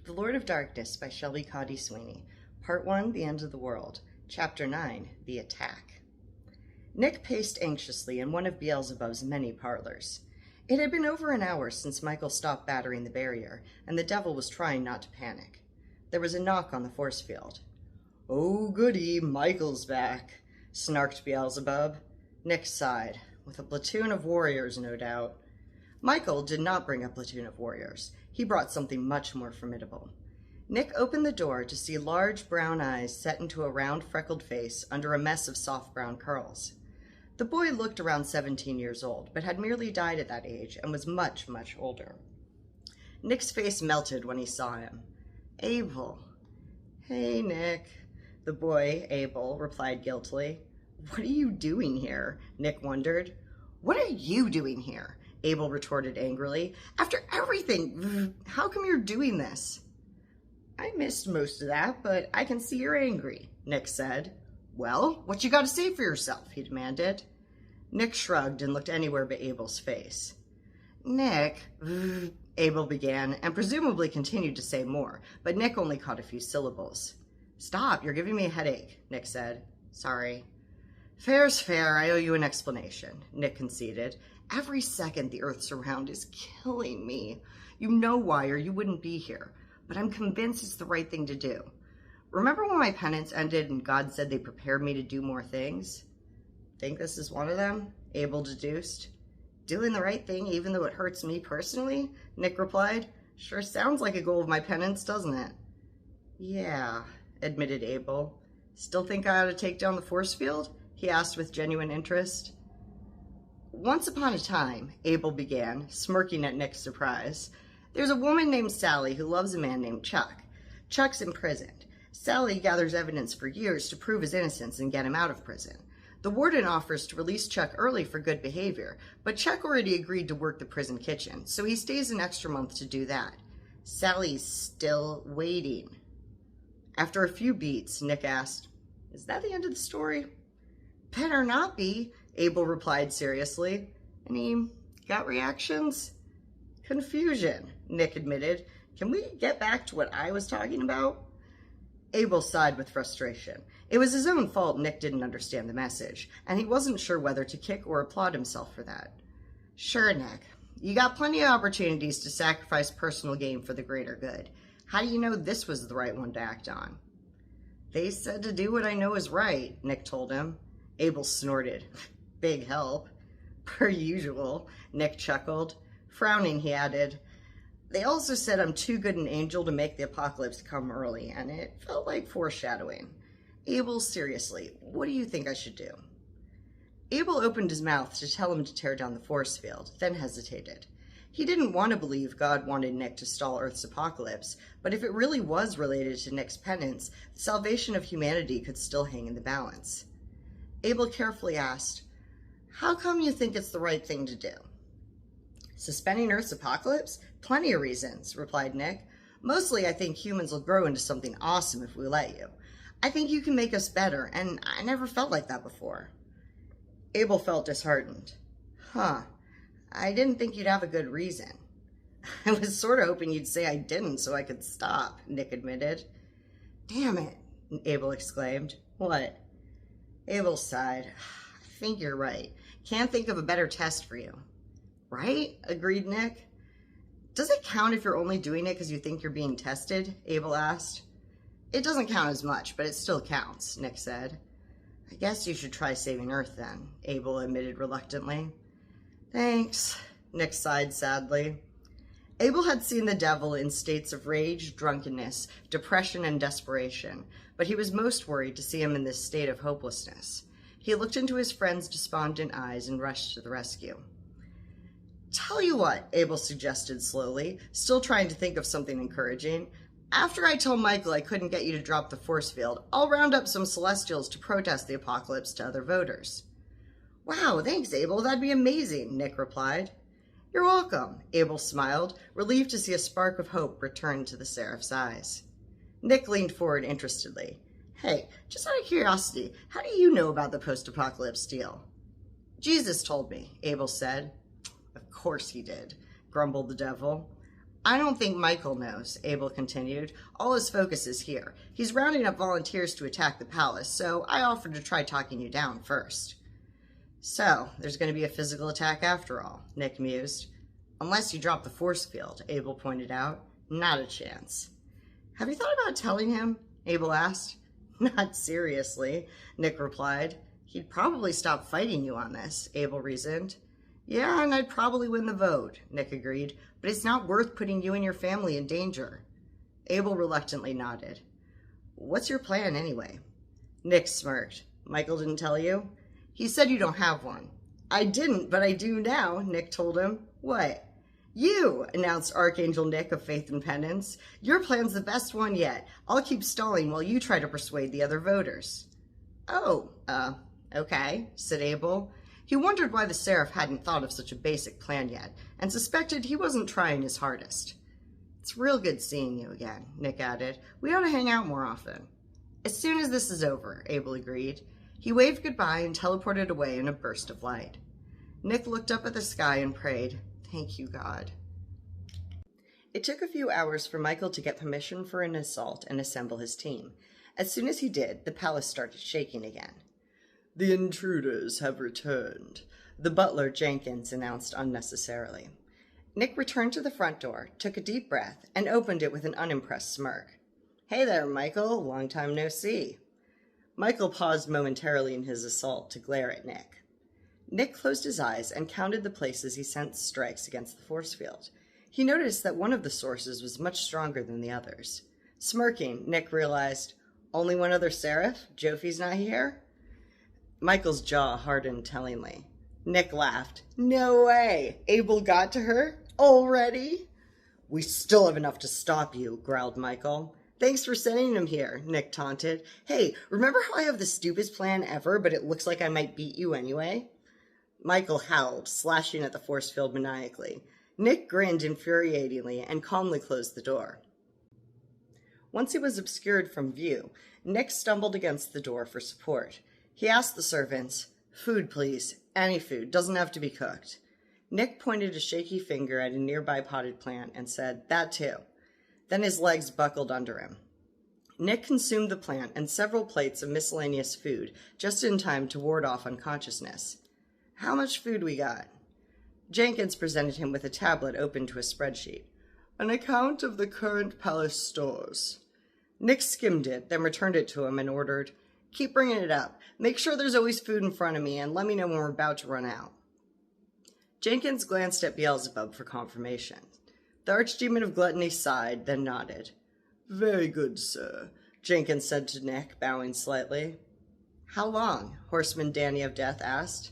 The Lord of Darkness by Shelby Cody Sweeney. Part 1, The End of the World. Chapter 9, The Attack. Nick paced anxiously in one of Beelzebub's many parlors. It had been over an hour since Michael stopped battering the barrier, and the devil was trying not to panic. There was a knock on the force field. "Oh, goody, Michael's back," snarked Beelzebub. Nick sighed. With a platoon of warriors, no doubt. Michael did not bring a platoon of warriors. He brought something much more formidable. Nick opened the door to see large brown eyes set into a round freckled face under a mess of soft brown curls. The boy looked around 17 years old, but had merely died at that age and was much, much older. Nick's face melted when he saw him. "Abel." "Hey, Nick." The boy, Abel, replied guiltily. "What are you doing here?" Nick wondered. "What are you doing here?" Abel retorted angrily. "After everything, how come you're doing this?" "I missed most of that, but I can see you're angry," Nick said. "Well, what you got to say for yourself?" he demanded. Nick shrugged and looked anywhere but Abel's face. "Nick," Abel began, and presumably continued to say more, but Nick only caught a few syllables. "Stop, you're giving me a headache," Nick said. "Sorry." "Fair's fair, I owe you an explanation," Nick conceded. "Every second the Earth's around is killing me. You know why, or you wouldn't be here. But I'm convinced it's the right thing to do. Remember when my penance ended and God said they prepared me to do more things? Think this is one of them?" Abel deduced. "Doing the right thing even though it hurts me personally?" Nick replied. "Sure sounds like a goal of my penance, doesn't it?" "Yeah," admitted Abel. "Still think I ought to take down the force field?" he asked with genuine interest. "Once upon a time," Abel began, smirking at Nick's surprise, "there's a woman named Sally who loves a man named Chuck. Chuck's imprisoned. Sally gathers evidence for years to prove his innocence and get him out of prison. The warden offers to release Chuck early for good behavior, but Chuck already agreed to work the prison kitchen, so he stays an extra month to do that. Sally's still waiting." After a few beats, Nick asked, "Is that the end of the story?" "Better not be," Abel replied seriously. "Any gut reactions?" "Confusion," Nick admitted. "Can we get back to what I was talking about?" Abel sighed with frustration. It was his own fault Nick didn't understand the message, and he wasn't sure whether to kick or applaud himself for that. "Sure, Nick. You got plenty of opportunities to sacrifice personal gain for the greater good. How do you know this was the right one to act on?" "They said to do what I know is right," Nick told him. Abel snorted. "Big help." "Per usual," Nick chuckled. Frowning, he added, "They also said I'm too good an angel to make the apocalypse come early, and it felt like foreshadowing. Abel, seriously, what do you think I should do?" Abel opened his mouth to tell him to tear down the force field, then hesitated. He didn't want to believe God wanted Nick to stall Earth's apocalypse, but if it really was related to Nick's penance, the salvation of humanity could still hang in the balance. Abel carefully asked, "How come you think it's the right thing to do?" "Suspending Earth's apocalypse? Plenty of reasons," replied Nick. "Mostly I think humans will grow into something awesome if we let you. I think you can make us better, and I never felt like that before." Abel felt disheartened. I didn't think you'd have a good reason." "I was sort of hoping you'd say I didn't so I could stop," Nick admitted. "Damn it," Abel exclaimed. "What?" Abel sighed. "I think you're right. Can't think of a better test for you." "Right?" agreed Nick. "Does it count if you're only doing it because you think you're being tested?" Abel asked. "It doesn't count as much, but it still counts," Nick said. "I guess you should try saving Earth then," Abel admitted reluctantly. "Thanks," Nick sighed sadly. Abel had seen the devil in states of rage, drunkenness, depression, and desperation, but he was most worried to see him in this state of hopelessness. He looked into his friend's despondent eyes and rushed to the rescue. "Tell you what," Abel suggested slowly, still trying to think of something encouraging. "After I tell Michael I couldn't get you to drop the force field, I'll round up some Celestials to protest the apocalypse to other voters." "Wow, thanks, Abel. That'd be amazing," Nick replied. "You're welcome," Abel smiled, relieved to see a spark of hope return to the seraph's eyes. Nick leaned forward interestedly. "Hey, just out of curiosity, how do you know about the post-apocalypse deal?" "Jesus told me," Abel said. "Of course he did," grumbled the devil. I don't think Michael knows, Abel continued. All his focus is here. He's rounding up volunteers to attack the palace, so I offered to try talking you down first. So, there's going to be a physical attack after all, Nick mused. Unless you drop the force field, Abel pointed out. Not a chance. Have you thought about telling him? Abel asked. Not seriously, Nick replied. He'd probably stop fighting you on this, Abel reasoned. Yeah, and I'd probably win the vote, Nick agreed, but it's not worth putting you and your family in danger. Abel reluctantly nodded. What's your plan anyway? Nick smirked. Michael didn't tell you? He said you don't have one. I didn't, but I do now, Nick told him. What? You, announced Archangel Nick of Faith and Penance. Your plan's the best one yet. I'll keep stalling while you try to persuade the other voters. Oh, okay, said Abel. He wondered why the Seraph hadn't thought of such a basic plan yet, and suspected he wasn't trying his hardest. It's real good seeing you again, Nick added. We ought to hang out more often. As soon as this is over, Abel agreed. He waved goodbye and teleported away in a burst of light. Nick looked up at the sky and prayed, Thank you, God. It took a few hours for Michael to get permission for an assault and assemble his team. As soon as he did, the palace started shaking again. The intruders have returned, the butler Jenkins announced unnecessarily. Nick returned to the front door, took a deep breath, and opened it with an unimpressed smirk. Hey there, Michael. Long time no see. Michael paused momentarily in his assault to glare at Nick. Nick closed his eyes and counted the places he sensed strikes against the force field. He noticed that one of the sources was much stronger than the others. Smirking, Nick realized, only one other Seraph? Jofie's not here? Michael's jaw hardened tellingly. Nick laughed. No way! Abel got to her? Already? We still have enough to stop you, growled Michael. Thanks for sending him here, Nick taunted. Hey, remember how I have the stupidest plan ever, but it looks like I might beat you anyway? Michael howled, slashing at the force field maniacally. Nick grinned infuriatingly and calmly closed the door. Once he was obscured from view, Nick stumbled against the door for support. He asked the servants, Food, please. Any food. Doesn't have to be cooked. Nick pointed a shaky finger at a nearby potted plant and said, That too. Then his legs buckled under him. Nick consumed the plant and several plates of miscellaneous food, just in time to ward off unconsciousness. How much food we got? Jenkins presented him with a tablet open to a spreadsheet. An account of the current palace stores. Nick skimmed it, then returned it to him and ordered, Keep bringing it up. Make sure there's always food in front of me and let me know when we're about to run out. Jenkins glanced at Beelzebub for confirmation. The Archdemon of Gluttony sighed, then nodded. Very good, sir, Jenkins said to Nick, bowing slightly. How long? Horseman Danny of Death asked.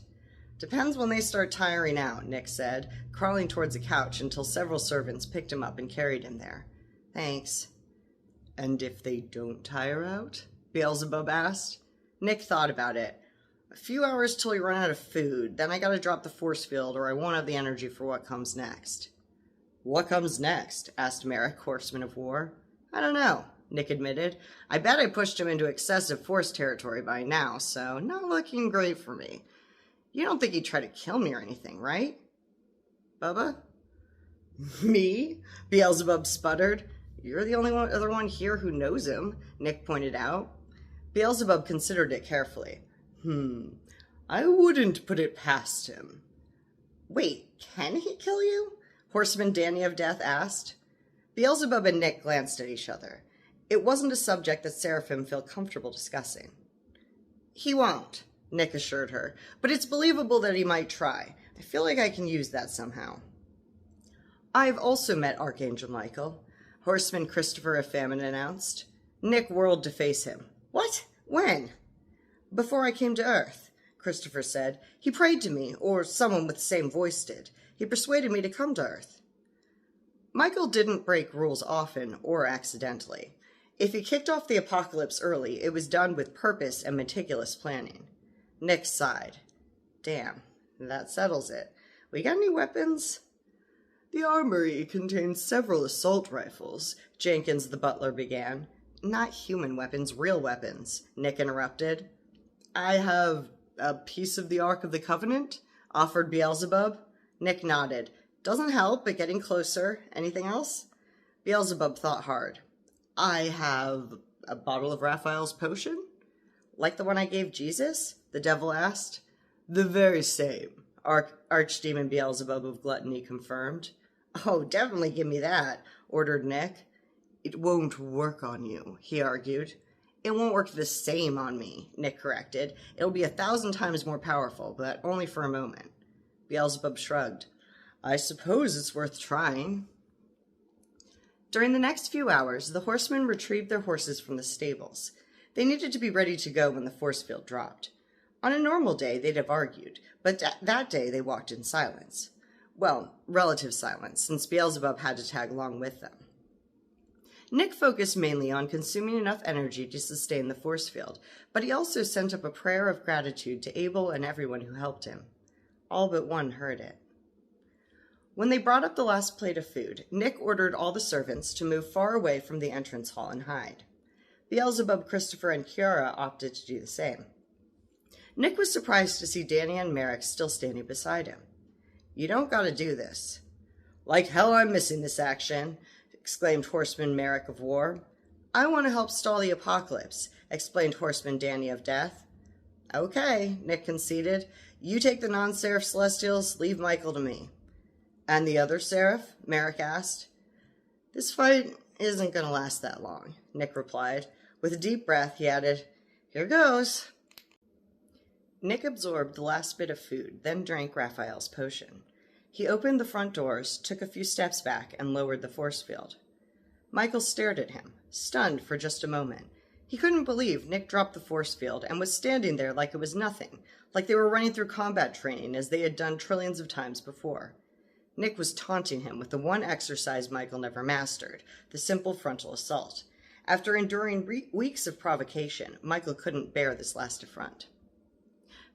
Depends when they start tiring out, Nick said, crawling towards a couch until several servants picked him up and carried him there. Thanks. And if they don't tire out? Beelzebub asked. Nick thought about it. A few hours till we run out of food, then I gotta drop the force field or I won't have the energy for what comes next. What comes next? Asked Merrick, Horseman of War. I don't know, Nick admitted. I bet I pushed him into excessive force territory by now, so not looking great for me. You don't think he'd try to kill me or anything, right? Bubba? Me? Beelzebub sputtered. You're the only other one here who knows him, Nick pointed out. Beelzebub considered it carefully. I wouldn't put it past him. Wait, can he kill you? Horseman Danny of Death asked. Beelzebub and Nick glanced at each other. It wasn't a subject that Seraphim felt comfortable discussing. He won't, Nick assured her, but it's believable that he might try. I feel like I can use that somehow. I've also met Archangel Michael, Horseman Christopher of Famine announced. Nick whirled to face him. What? When? Before I came to Earth, Christopher said. He prayed to me, or someone with the same voice did. He persuaded me to come to Earth. Michael didn't break rules often or accidentally. If he kicked off the apocalypse early, it was done with purpose and meticulous planning. Nick sighed. Damn, that settles it. We got any weapons? The armory contains several assault rifles, Jenkins the butler began. Not human weapons, real weapons, Nick interrupted. I have a piece of the Ark of the Covenant, offered Beelzebub. Nick nodded. Doesn't help, but getting closer. Anything else? Beelzebub thought hard. I have a bottle of Raphael's potion? Like the one I gave Jesus? The devil asked. The very same, Archdemon Beelzebub of Gluttony confirmed. Oh, definitely give me that, ordered Nick. It won't work on you, he argued. It won't work the same on me, Nick corrected. It'll be 1,000 times more powerful, but only for a moment. Beelzebub shrugged. I suppose it's worth trying. During the next few hours, the horsemen retrieved their horses from the stables. They needed to be ready to go when the force field dropped. On a normal day, they'd have argued, but that day they walked in silence. Well, relative silence, since Beelzebub had to tag along with them. Nick focused mainly on consuming enough energy to sustain the force field, but he also sent up a prayer of gratitude to Abel and everyone who helped him. All but one heard it. When they brought up the last plate of food, Nick ordered all the servants to move far away from the entrance hall and hide. Beelzebub, Christopher, and Kiara opted to do the same. Nick was surprised to see Danny and Merrick still standing beside him. You don't gotta do this. Like hell I'm missing this action, exclaimed Horseman Merrick of War. I want to help stall the apocalypse, explained Horseman Danny of Death. Okay, Nick conceded. You take the non-seraph Celestials, leave Michael to me. And the other seraph? Merrick asked. This fight isn't going to last that long, Nick replied. With a deep breath, he added, Here goes. Nick absorbed the last bit of food, then drank Raphael's potion. He opened the front doors, took a few steps back, and lowered the force field. Michael stared at him, stunned for just a moment. He couldn't believe Nick dropped the force field and was standing there like it was nothing, like they were running through combat training as they had done trillions of times before. Nick was taunting him with the one exercise Michael never mastered, the simple frontal assault. After enduring weeks of provocation, Michael couldn't bear this last affront.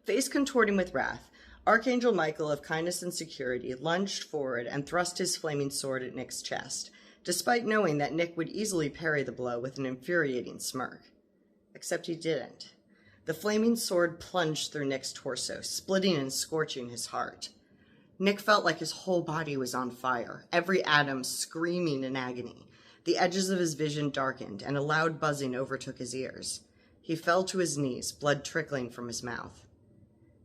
Face contorting with wrath, Archangel Michael of Kindness and Security lunged forward and thrust his flaming sword at Nick's chest, despite knowing that Nick would easily parry the blow with an infuriating smirk. Except he didn't. The flaming sword plunged through Nick's torso, splitting and scorching his heart. Nick felt like his whole body was on fire, every atom screaming in agony. The edges of his vision darkened, and a loud buzzing overtook his ears. He fell to his knees, blood trickling from his mouth.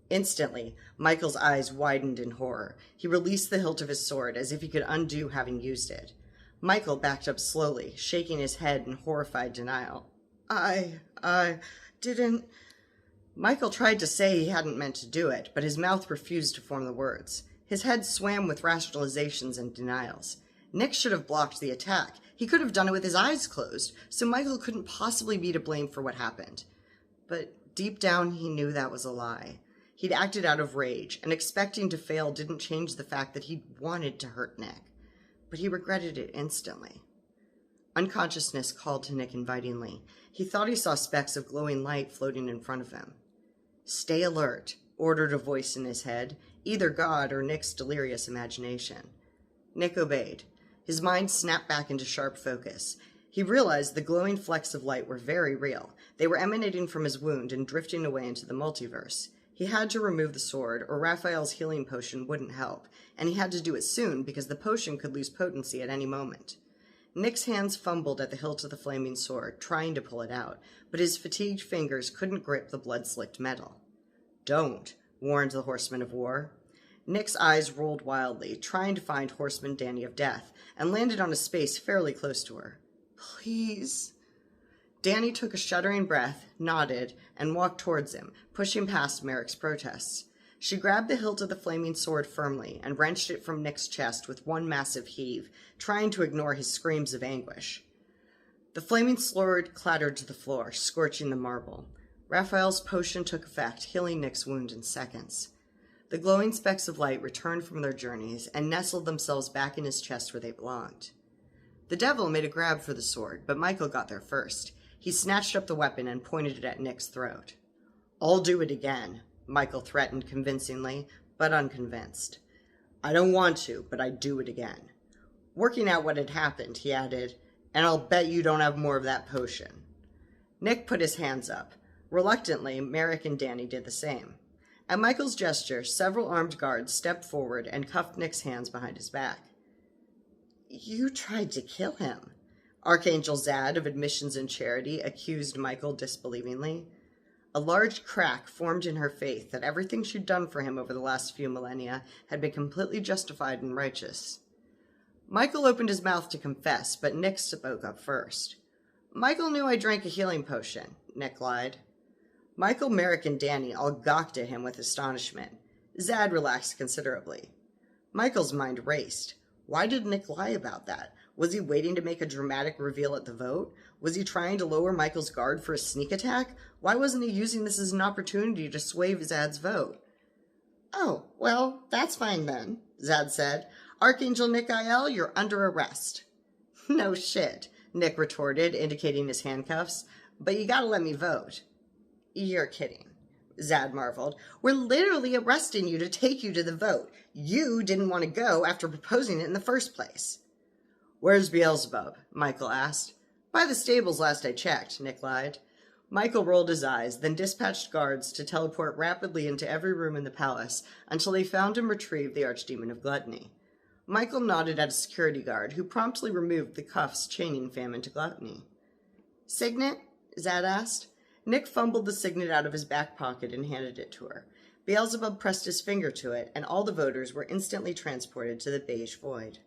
Instantly, Michael's eyes widened in horror. He released the hilt of his sword as if he could undo having used it. Michael backed up slowly, shaking his head in horrified denial. I didn't... Michael tried to say he hadn't meant to do it, but his mouth refused to form the words. His head swam with rationalizations and denials. Nick should have blocked the attack. He could have done it with his eyes closed, so Michael couldn't possibly be to blame for what happened. But deep down, he knew that was a lie. He'd acted out of rage, and expecting to fail didn't change the fact that he'd wanted to hurt Nick. But he regretted it instantly. Unconsciousness called to Nick invitingly. He thought he saw specks of glowing light floating in front of him. Stay alert, ordered a voice in his head, either God or Nick's delirious imagination. Nick obeyed. His mind snapped back into sharp focus. He realized the glowing flecks of light were very real. They were emanating from his wound and drifting away into the multiverse. He had to remove the sword, or Raphael's healing potion wouldn't help, and he had to do it soon because the potion could lose potency at any moment. Nick's hands fumbled at the hilt of the flaming sword, trying to pull it out, but his fatigued fingers couldn't grip the blood-slicked metal. Don't, warned the Horseman of War. Nick's eyes rolled wildly, trying to find Horseman Danny of Death, and landed on a space fairly close to her. Please. Danny took a shuddering breath, nodded, and walked towards him, pushing past Merrick's protests. She grabbed the hilt of the flaming sword firmly and wrenched it from Nick's chest with one massive heave, trying to ignore his screams of anguish. The flaming sword clattered to the floor, scorching the marble. Raphael's potion took effect, healing Nick's wound in seconds. The glowing specks of light returned from their journeys and nestled themselves back in his chest where they belonged. The devil made a grab for the sword, but Michael got there first. He snatched up the weapon and pointed it at Nick's throat. I'll do it again, Michael threatened convincingly, but unconvinced. I don't want to, but I'd do it again. Working out what had happened, he added, and I'll bet you don't have more of that potion. Nick put his hands up. Reluctantly, Merrick and Danny did the same. At Michael's gesture, several armed guards stepped forward and cuffed Nick's hands behind his back. You tried to kill him, Archangel Zad of Admissions and Charity accused Michael disbelievingly. A large crack formed in her faith that everything she'd done for him over the last few millennia had been completely justified and righteous. Michael opened his mouth to confess, but Nick spoke up first. Michael knew I drank a healing potion, Nick lied. Michael, Merrick, and Danny all gawked at him with astonishment. Zad relaxed considerably. Michael's mind raced. Why did Nick lie about that? Was he waiting to make a dramatic reveal at the vote? Was he trying to lower Michael's guard for a sneak attack? Why wasn't he using this as an opportunity to sway Zad's vote? Oh, well, that's fine then, Zad said. Archangel Nick IL, you're under arrest. No shit, Nick retorted, indicating his handcuffs. But you gotta let me vote. You're kidding, Zad marveled. We're literally arresting you to take you to the vote. You didn't want to go after proposing it in the first place. Where's Beelzebub? Michael asked. By the stables last I checked, Nick lied. Michael rolled his eyes, then dispatched guards to teleport rapidly into every room in the palace until they found and retrieved the Archdemon of Gluttony. Michael nodded at a security guard, who promptly removed the cuffs chaining Famine to Gluttony. Signet? Zad asked. Nick fumbled the signet out of his back pocket and handed it to her. Beelzebub pressed his finger to it, and all the voters were instantly transported to the beige void.